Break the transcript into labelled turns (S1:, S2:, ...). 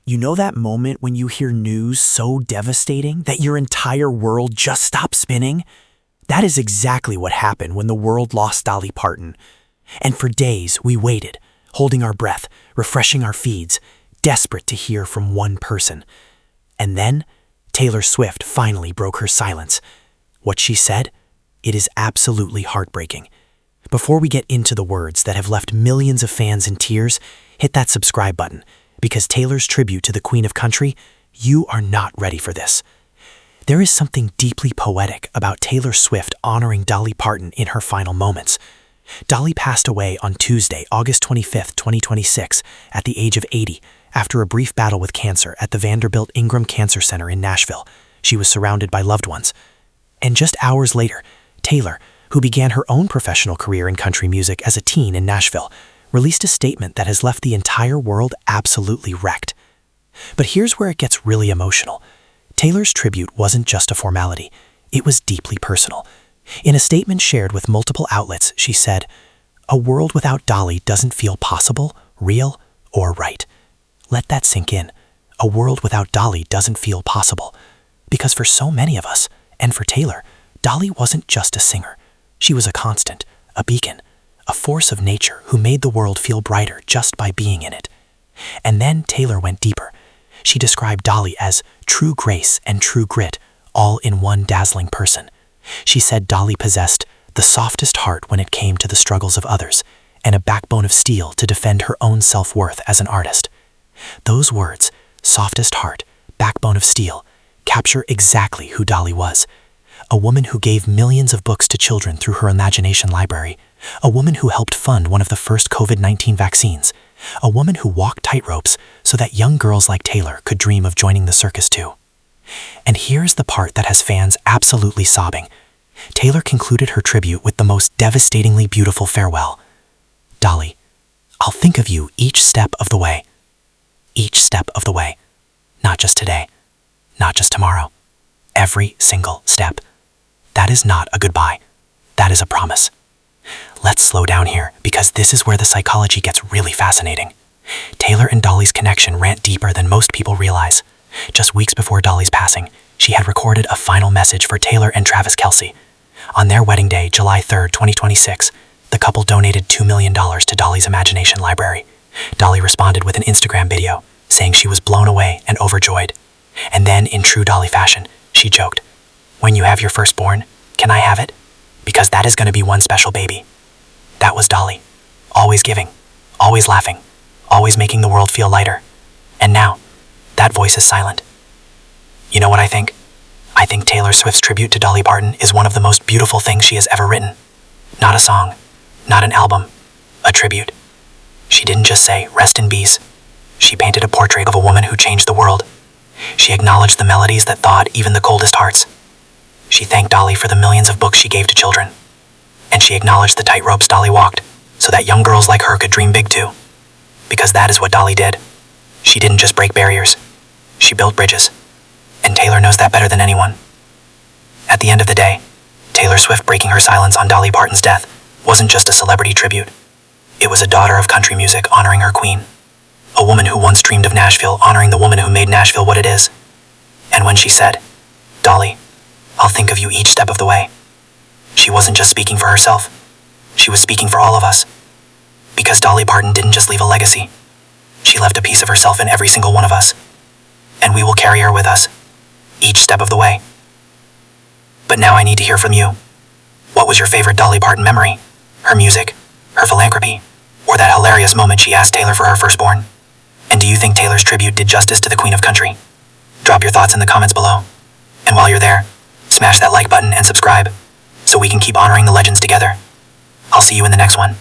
S1: You know that moment when you hear news so devastating that your entire world just stops spinning? That is exactly what happened when the world lost Dolly Parton. And for days, we waited, holding our breath, refreshing our feeds, desperate to hear from one person. And then, Taylor Swift finally broke her silence. What she said? It is absolutely heartbreaking. Before we get into the words that have left millions of fans in tears, hit that subscribe button, because Taylor's tribute to the Queen of Country, you are not ready for this. There is something deeply poetic about Taylor Swift honoring Dolly Parton in her final moments. Dolly passed away on Tuesday, August 25, 2026, at the age of 80, after a brief battle with cancer at the Vanderbilt Ingram Cancer Center in Nashville. She was surrounded by loved ones. And just hours later, Taylor, who began her own professional career in country music as a teen in Nashville, released a statement that has left the entire world absolutely wrecked. But here's where it gets really emotional. Taylor's tribute wasn't just a formality, it was deeply personal. In a statement shared with multiple outlets, she said, "A world without Dolly doesn't feel possible, real, or right." Let that sink in. A world without Dolly doesn't feel possible. Because for so many of us, and for Taylor, Dolly wasn't just a singer. She was a constant, a beacon, a force of nature who made the world feel brighter just by being in it. And then Taylor went deeper. She described Dolly as true grace and true grit, all in one dazzling person. She said Dolly possessed the softest heart when it came to the struggles of others, and a backbone of steel to defend her own self-worth as an artist. Those words, softest heart, backbone of steel, capture exactly who Dolly was. A woman who gave millions of books to children through her imagination library. A woman who helped fund one of the first COVID-19 vaccines. A woman who walked tightropes so that young girls like Taylor could dream of joining the circus too. And here's the part that has fans absolutely sobbing. Taylor concluded her tribute with the most devastatingly beautiful farewell. "Dolly, I'll think of you each step of the way. Each step of the way. Not just today. Not just tomorrow. Every single step. That is not a goodbye. That is a promise." Let's slow down here, because this is where the psychology gets really fascinating. Taylor and Dolly's connection ran deeper than most people realize. Just weeks before Dolly's passing, she had recorded a final message for Taylor and Travis Kelce. On their wedding day, July 3, 2026, the couple donated $2 million to Dolly's imagination library. Dolly responded with an Instagram video, saying she was blown away and overjoyed. And then, in true Dolly fashion, she joked, "When you have your firstborn, can I have it? Because that is going to be one special baby." That was Dolly. Always giving, always laughing, always making the world feel lighter. And now, that voice is silent. You know what I think? I think Taylor Swift's tribute to Dolly Parton is one of the most beautiful things she has ever written. Not a song, not an album, a tribute. She didn't just say, "Rest in peace." She painted a portrait of a woman who changed the world. She acknowledged the melodies that thawed even the coldest hearts. She thanked Dolly for the millions of books she gave to children. And she acknowledged the tightropes Dolly walked, so that young girls like her could dream big too. Because that is what Dolly did. She didn't just break barriers. She built bridges. And Taylor knows that better than anyone. At the end of the day, Taylor Swift breaking her silence on Dolly Parton's death wasn't just a celebrity tribute. It was a daughter of country music honoring her queen. A woman who once dreamed of Nashville honoring the woman who made Nashville what it is. And when she said, "Dolly, I'll think of you each step of the way," she wasn't just speaking for herself. She was speaking for all of us. Because Dolly Parton didn't just leave a legacy. She left a piece of herself in every single one of us. And we will carry her with us, each step of the way. But now I need to hear from you. What was your favorite Dolly Parton memory? Her music? Her philanthropy? Or that hilarious moment she asked Taylor for her firstborn? And do you think Taylor's tribute did justice to the Queen of Country? Drop your thoughts in the comments below. And while you're there, smash that like button and subscribe, so we can keep honoring the legends together. I'll see you in the next one.